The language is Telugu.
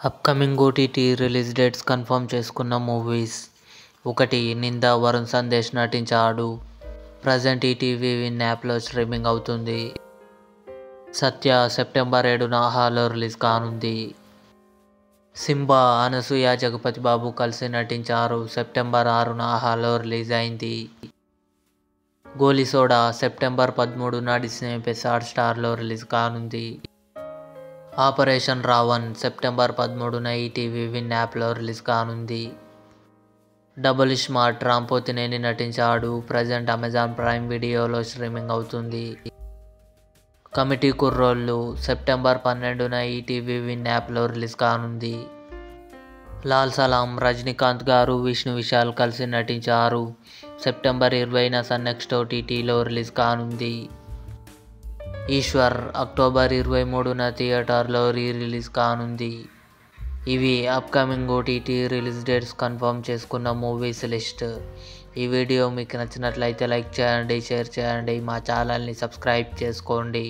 Upcoming OTT release dates confirm చేసుకున్న మూవీస్. 1. నింద వరుణ్ సందేశ్ నటించాడు. ప్రజెంట్ ఈటీవీ విన్ యాప్లో స్ట్రీమింగ్ అవుతుంది. సత్య సెప్టెంబర్ 7న హాలో రిలీజ్ కానుంది. సింబా అనసూయ జగపతి బాబు కలిసి నటించారు. సెప్టెంబర్ 6న హాలో రిలీజ్ అయింది. గోలీ సోడా సెప్టెంబర్ 13న డిస్నీ ప్లస్ హాట్‌స్టార్లో రిలీజ్ కానుంది. ఆపరేషన్ రావణ్ సెప్టెంబర్ 13న ఈటీవీ విన్ యాప్లో రిలీజ్ కానుంది. డబుల్ స్మార్ట్ రామ్ పోతినేని నటించాడు. ప్రజెంట్ అమెజాన్ ప్రైమ్ వీడియోలో స్ట్రీమింగ్ అవుతుంది. కమిటీ కుర్రోళ్ళు సెప్టెంబర్ 12న ఈటీవీ విన్ యాప్లో రిలీజ్ కానుంది. లాల్ సలాం రజనీకాంత్ గారు, విష్ణు విశాల్ కలిసి నటించారు. సెప్టెంబర్ 20న సన్ నెక్స్ట్ ఓటీటీలో రిలీజ్ కానుంది. ఈశ్వర్ అక్టోబర్ 23న థియేటర్లో రిలీజ్ కానుంది. ఇవి upcoming OTT release dates confirm చేసుకున్న మూవీస్ లిస్ట్. ఈ వీడియో మీకు నచ్చినట్లయితే లైక్ చేయండి, షేర్ చేయండి, మా ఛానల్ని సబ్స్క్రైబ్ చేసుకోండి.